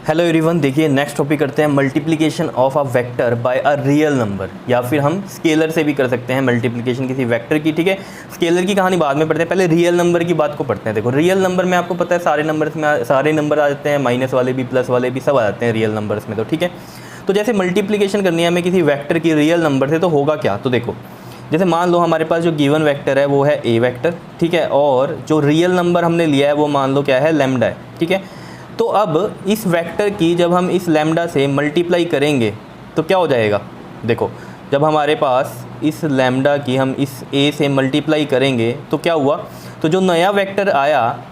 Hello everyone, देखिए next topic करते हैं multiplication of a vector by a real number, या फिर हम स्केलर से भी कर सकते हैं मल्टीप्लिकेशन किसी वेक्टर की। ठीक है, स्केलर की कहानी बाद में पढ़ते हैं, पहले रियल नंबर की बात को पढ़ते हैं। देखो रियल नंबर में आपको पता है सारे नंबर्स में सारे नंबर आ जाते हैं, माइनस वाले भी प्लस वाले भी सब आ जाते हैं रियल नंबर्स में। तो ठीक है, तो जैसे मल्टीप्लिकेशन करनी है हमें किसी वेक्टर की रियल नंबर से, तो होगा क्या। तो देखो जैसे मान लो हमारे पास जो गिवन वेक्टर है वो है ए वेक्टर, ठीक है, और जो रियल नंबर हमने लिया है वो मान लो क्या है, लैम्डा है। ठीक है, तो अब इस वेक्टर की जब हम इस लैम्डा से मल्टीप्लाई करेंगे तो क्या हो जाएगा। देखो जब हमारे पास इस लैम्डा की हम इस ए से मल्टीप्लाई करेंगे तो क्या हुआ, तो जो नया वेक्टर आया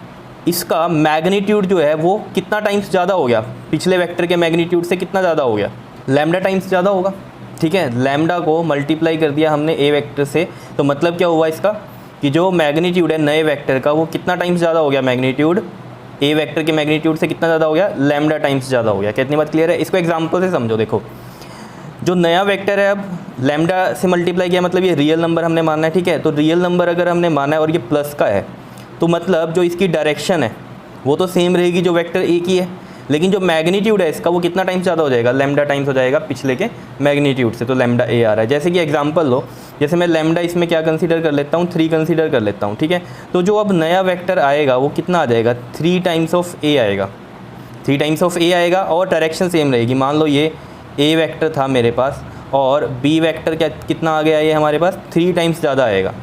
इसका मैग्नीट्यूड जो है वो कितना टाइम्स ज़्यादा हो गया, पिछले वेक्टर के मैग्नीट्यूड से कितना ज़्यादा हो गया, लैम्डा टाइम्स ज़्यादा होगा। ठीक है, लैम्डा को मल्टीप्लाई कर दिया हमने ए वेक्टर से, तो मतलब क्या हुआ इसका कि जो मैग्नीट्यूड है नए वेक्टर का वो कितना टाइम्स ज़्यादा हो गया, मैग्नीट्यूड ए वेक्टर के मैग्नीट्यूड से कितना ज़्यादा हो गया, लैम्डा टाइम्स ज़्यादा हो गया। कितनी बात क्लियर है, इसको एग्जांपल से समझो। देखो जो नया वेक्टर है अब लैम्डा से मल्टीप्लाई किया, मतलब ये रियल नंबर हमने माना है। ठीक है, तो रियल नंबर अगर हमने माना है और ये प्लस का है तो मतलब जो इसकी डायरेक्शन है वो तो सेम रहेगी जो वेक्टर ए की है, लेकिन जो मैग्नीट्यूड है इसका वो कितना टाइम्स ज़्यादा हो जाएगा, लैम्डा टाइम्स हो जाएगा पिछले के मैग्नीट्यूड से। तो लैम्डा ए आ रहा है। जैसे कि एग्जांपल लो, जैसे मैं लैम्डा इसमें क्या कंसीडर कर लेता हूँ, 3 कंसीडर कर लेता हूँ। ठीक है, तो जो अब नया वेक्टर आएगा वो कितना आ जाएगा, 3 टाइम्स ऑफ ए आएगा, 3 टाइम्स ऑफ ए आएगा, और डायरेक्शन सेम रहेगी। मान लो ये ए वेक्टर था मेरे पास और बी वेक्टर क्या कितना आ गया, ये हमारे पास 3 टाइम्स ज़्यादा आएगा।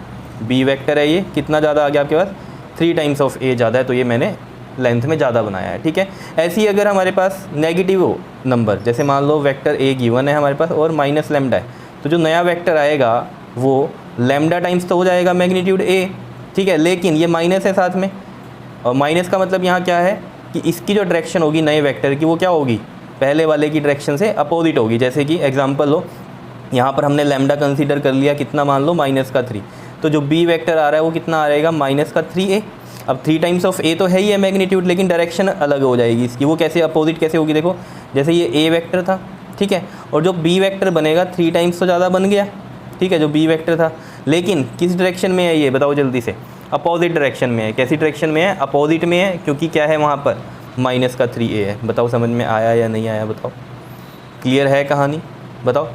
बी वेक्टर है ये कितना ज़्यादा आ गया आपके पास, 3 टाइम्स ऑफ ए ज़्यादा है, तो ये मैंने लेंथ में ज़्यादा बनाया है। ठीक है, ऐसे ही अगर हमारे पास नेगेटिव हो नंबर, जैसे मान लो वेक्टर ए गिवन है हमारे पास और माइनस लैम्डा है, तो जो नया वेक्टर आएगा वो लैम्डा टाइम्स तो हो जाएगा मैग्नीट्यूड ए। ठीक है, लेकिन ये माइनस है साथ में, और माइनस का मतलब यहाँ क्या है कि इसकी जो डायरेक्शन होगी नए वेक्टर की वो क्या होगी, पहले वाले की डायरेक्शन से अपोजिट होगी। जैसे कि एग्जांपल लो, यहाँ पर हमने लैम्डा कंसीडर कर लिया कितना, मान लो -3, तो जो बी वेक्टर आ रहा है वो कितना आ रहेगा, -3a। अब 3 टाइम्स ऑफ ए तो है ही है मैग्नीट्यूड, लेकिन डायरेक्शन अलग हो जाएगी इसकी, वो कैसे अपोजिट कैसे होगी। देखो जैसे ये ए वेक्टर था, ठीक है, और जो बी वेक्टर बनेगा 3 टाइम्स तो ज़्यादा बन गया। ठीक है, जो बी वेक्टर था, लेकिन किस डायरेक्शन में है ये बताओ जल्दी से, अपोजिट डायरेक्शन में है। कैसी डायरेक्शन में है, अपोजिट में है, क्योंकि क्या है वहाँ पर -3a है। बताओ समझ में आया या नहीं आया, बताओ क्लियर है कहानी, बताओ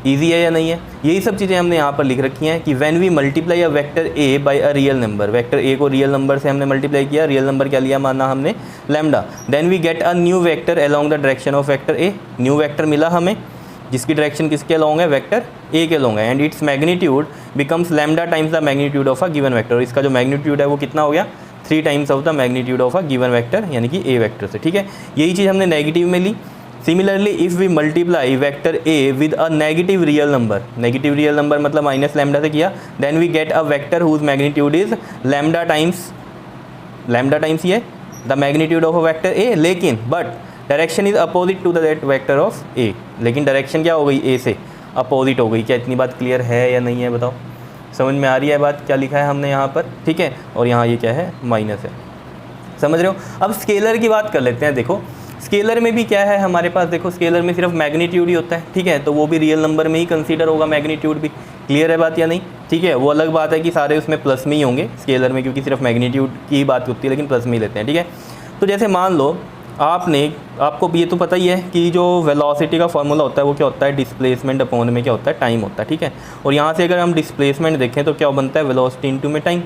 ईजी है या नहीं है। यही सब चीज़ें हमने यहाँ पर लिख रखी हैं कि when we multiply a vector A by a real number, vector A को रियल नंबर से हमने मल्टीप्लाई किया, रियल नंबर क्या लिया, माना हमने lambda, then we get a new vector along the direction of vector A. New vector मिला हमें जिसकी डायरेक्शन किसके अलोंग है, वेक्टर ए के अलोंग है, and its magnitude becomes lambda times the magnitude of a given vector. और इसका जो मैग्नीट्यूड है वो कितना हो गया, 3 times of the magnitude of a given vector, यानी कि ए वेक्टर से। ठीक है, यही चीज़ हमने नेगेटिव में ली। Similarly if we multiply vector A with a negative real number, negative real number मतलब माइनस लैम्डा से किया, then we get a vector whose magnitude is lambda times ये the magnitude of a vector A, लेकिन but direction is opposite to the that vector of A. लेकिन direction क्या हो गई, ए से अपोजिट हो गई। क्या इतनी बात क्लियर है या नहीं है, बताओ समझ में आ रही है बात, क्या लिखा है हमने यहाँ पर। ठीक है, और यहाँ ये क्या है, माइनस है, समझ रहे हो। अब स्केलर की बात कर लेते हैं। देखो स्केलर में भी क्या है हमारे पास, देखो स्केलर में सिर्फ मैग्नीट्यूड ही होता है। ठीक है, तो वो भी रियल नंबर में ही कंसीडर होगा मैग्नीट्यूड भी। क्लियर है बात या नहीं। ठीक है, वो अलग बात है कि सारे उसमें प्लस में ही होंगे स्केलर में, क्योंकि सिर्फ मैग्नीट्यूड की ही बात होती है, लेकिन प्लस में ही लेते हैं। ठीक है, तो जैसे मान लो आपको ये तो पता ही है कि जो वेलोसिटी का फॉर्मूला होता है वो क्या होता है, डिस्प्लेसमेंट अपॉन में क्या होता है, टाइम होता है। ठीक है, और यहाँ से अगर हम डिस्प्लेसमेंट देखें तो क्या बनता है, वेलोसिटी इनटू में टाइम।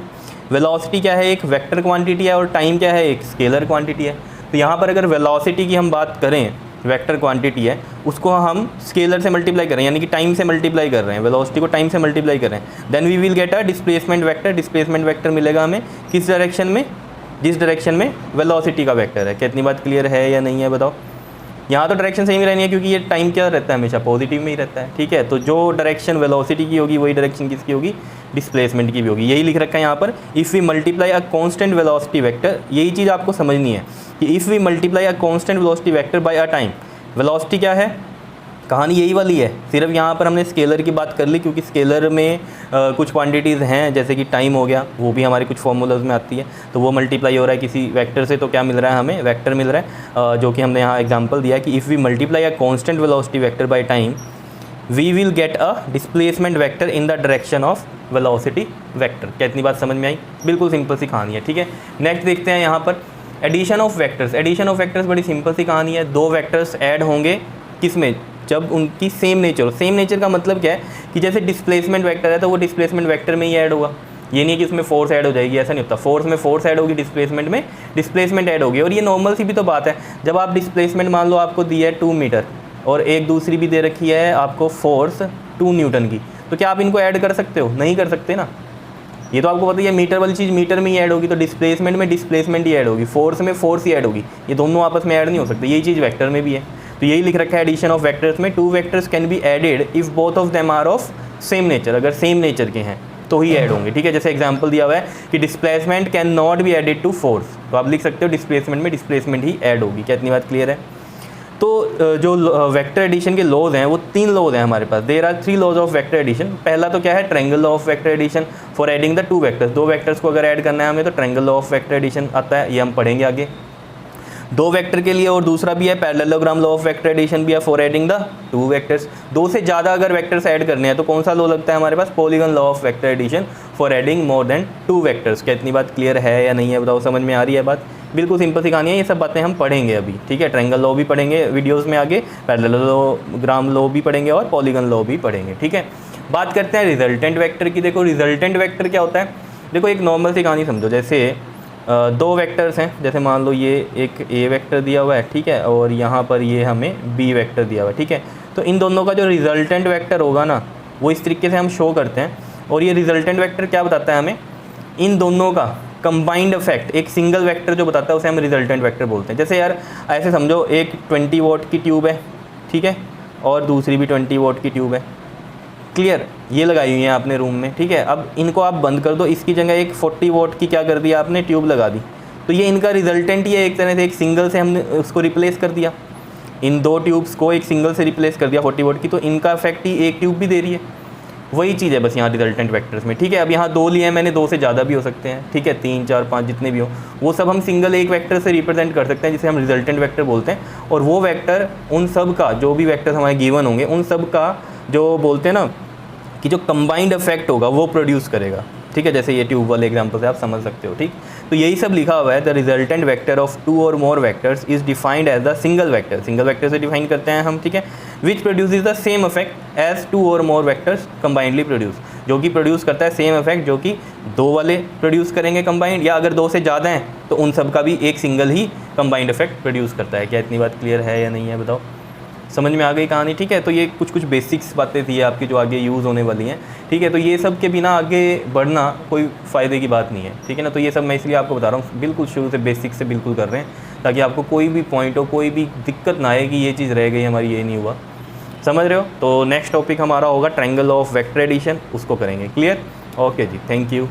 वेलोसिटी क्या है, एक वेक्टर क्वांटिटी है, और टाइम क्या है, एक स्केलर क्वांटिटी है। तो यहाँ पर अगर वेलोसिटी की हम बात करें, वेक्टर क्वांटिटी है, उसको हम स्केलर से मल्टीप्लाई कर रहे हैं, यानी कि टाइम से मल्टीप्लाई कर रहे हैं, वेलोसिटी को टाइम से मल्टीप्लाई कर रहे हैं, then we will get a displacement vector. Displacement vector मिलेगा हमें किस डायरेक्शन में, जिस डायरेक्शन में वेलोसिटी का वेक्टर है। कितनी बात क्लियर है या नहीं है, बताओ। यहाँ तो डायरेक्शन सेम ही रहनी है, क्योंकि ये टाइम क्या रहता है, हमेशा पॉजिटिव में ही रहता है। ठीक है, तो जो डायरेक्शन वेलोसिटी की होगी वही डायरेक्शन किसकी होगी, डिस्प्लेसमेंट की भी होगी। यही लिख रखा है यहाँ पर, if we multiply a constant velocity vector. यही चीज़ आपको समझनी है कि if we multiply a constant velocity vector by a time, velocity क्या है, कहानी यही वाली है। सिर्फ यहाँ पर हमने स्केलर की बात कर ली, क्योंकि स्केलर में कुछ क्वांटिटीज़ हैं, जैसे कि टाइम हो गया, वो भी हमारे कुछ फॉर्मूलाज में आती है, तो वो मल्टीप्लाई हो रहा है किसी वेक्टर से, तो क्या मिल रहा है हमें, वेक्टर मिल रहा है, जो कि हमने यहाँ एग्जांपल दिया कि if we multiply a constant velocity vector by time we will get a displacement vector in the direction of velocity vector. क्या इतनी बात समझ में आई, बिल्कुल सिंपल सी कहानी है। ठीक है, नेक्स्ट देखते हैं यहाँ पर addition of vectors, addition of vectors बड़ी सिंपल सी कहानी है, दो वेक्टर्स ऐड होंगे किस में, जब उनकी सेम नेचर हो। सेम नेचर का मतलब क्या है कि जैसे डिस्प्लेसमेंट वेक्टर है तो वो डिस्प्लेसमेंट वेक्टर में ही ऐड होगा, ये नहीं कि इसमें फोर्स ऐड हो जाएगी, ऐसा नहीं होता। फोर्स में फोर्स ऐड होगी, डिस्प्लेसमेंट में डिस्प्लेसमेंट ऐड होगी। और ये नॉर्मल सी भी तो बात है, जब आप डिस्प्लेसमेंट मान लो आपको दी है 2 मीटर और एक दूसरी भी दे रखी है आपको फोर्स 2 न्यूटन की, तो क्या आप इनको ऐड कर सकते हो? नहीं कर सकते ना। ये तो आपको पता है मीटर वाली चीज़ मीटर में ही ऐड होगी, तो डिस्प्लेसमेंट में डिस्प्लेसमेंट ही ऐड होगी, फोर्स में फोर्स ही ऐड होगी, ये दोनों आपस में ऐड नहीं हो सकते। यही चीज़ वेक्टर में भी है, तो यही लिख रखा है एडिशन ऑफ वेक्टर्स में, 2 vectors can be added if both of them are of same nature, अगर सेम नेचर के हैं तो ही ऐड होंगे, ठीक है। जैसे एग्जांपल दिया हुआ है कि displacement can not be added to force, तो आप लिख सकते हो डिस्प्लेसमेंट में डिस्प्लेसमेंट ही ऐड होगी। क्या इतनी बात क्लियर है? तो जो वेक्टर एडिशन के लॉज हैं वो 3 लॉज हैं हमारे पास। There are 3 laws of vector addition. पहला तो क्या है, triangle law of vector addition for adding the 2 vectors, 2 vectors को अगर ऐड करना है हमें तो triangle law of vector addition आता है, ये हम पढ़ेंगे आगे 2 वेक्टर के लिए। और दूसरा भी है parallelogram law of vector addition भी है फॉर एडिंग द 2 वेक्टर्स। 2 से ज़्यादा अगर वेक्टर्स ऐड करने हैं तो कौन सा लॉ लगता है हमारे पास, polygon law of vector addition for adding more than 2 vectors. क्या इतनी बात क्लियर है या नहीं है, बताओ, समझ में आ रही है बात? बिल्कुल सिंपल सी कहानी है, ये सब बातें हम पढ़ेंगे अभी, ठीक है। ट्रायंगल लॉ भी पढ़ेंगे वीडियोज़ में आगे, पैरेललोग्राम लॉ भी पढ़ेंगे और पॉलीगन लॉ भी पढ़ेंगे, ठीक है। बात करते हैं रिजल्टेंट वेक्टर की। देखो रिजल्टेंट वेक्टर क्या होता है, देखो एक नॉर्मल सी कहानी समझो, जैसे 2 वेक्टर्स हैं, जैसे मान लो ये एक ए वेक्टर दिया हुआ है, ठीक है, और यहाँ पर ये हमें बी वेक्टर दिया हुआ है, ठीक है। तो इन दोनों का जो रिजल्टेंट वेक्टर होगा ना वो इस तरीके से हम शो करते हैं, और ये रिजल्टेंट वेक्टर क्या बताता है हमें, इन दोनों का कंबाइंड इफेक्ट, एक सिंगल वेक्टर जो बताता है उसे हम रिजल्टेंट वेक्टर बोलते हैं। जैसे यार ऐसे समझो एक 20 वॉट की ट्यूब है, ठीक है, और दूसरी भी 20 वॉट की ट्यूब है, क्लियर, ये लगाई हुई है आपने रूम में, ठीक है। अब इनको आप बंद कर दो, इसकी जगह एक 40 वॉट की क्या कर दिया आपने, ट्यूब लगा दी, तो ये इनका रिजल्टेंट ही है एक तरह से, एक सिंगल से हमने उसको रिप्लेस कर दिया, इन 2 ट्यूब्स को एक सिंगल से रिप्लेस कर दिया 40 वॉट की, तो इनका इफेक्ट ही एक ट्यूब भी दे रही है। वही चीज़ है बस यहाँ रिजल्टेंट वेक्टर्स में, ठीक है। अब यहाँ 2 लिए हैं मैंने, 2 से ज़्यादा भी हो सकते हैं, ठीक है, 3, 4, 5 जितने भी हो, वो सब हम सिंगल एक वेक्टर से रिप्रेजेंट कर सकते हैं जिसे हम रिजल्टेंट वेक्टर बोलते हैं। और वो वेक्टर उन सब का, जो भी वेक्टर्स हमारे गिवन होंगे उन सब का जो बोलते हैं ना कि जो कंबाइंड इफेक्ट होगा वो प्रोड्यूस करेगा, ठीक है। जैसे ये ट्यूब वाले एग्जांपल से आप समझ सकते हो, ठीक। तो यही सब लिखा हुआ है, द रिजल्टेंट वेक्टर ऑफ 2 और more vectors is defined as the single vector, single vector से डिफाइन करते हैं हम, ठीक है, which produces the same effect as 2 और मोर वेक्टर्स कंबाइंडली प्रोड्यूस, जो कि प्रोड्यूस करता है सेम इफेक्ट जो कि 2 वाले प्रोड्यूस करेंगे कंबाइंड, या अगर 2 से ज़्यादा हैं तो उन सब का भी एक सिंगल ही कंबाइंड इफेक्ट प्रोड्यूस करता है। क्या इतनी बात क्लियर है या नहीं है, बताओ, समझ में आ गई कहानी, ठीक है। तो ये कुछ बेसिक्स बातें थी आपकी जो आगे यूज़ होने वाली हैं, ठीक है। तो ये सब के बिना आगे बढ़ना कोई फ़ायदे की बात नहीं है, ठीक है ना। तो ये सब मैं इसलिए आपको बता रहा हूँ, बिल्कुल शुरू से बेसिक्स से बिल्कुल कर रहे हैं, ताकि आपको कोई भी पॉइंट हो, कोई भी दिक्कत ना आए कि ये चीज़ रह गई हमारी, ये नहीं हुआ, समझ रहे हो। तो नेक्स्ट टॉपिक हमारा होगा ट्रायंगल ऑफ वेक्टर एडिशन, उसको करेंगे, क्लियर, ओके जी, थैंक यू।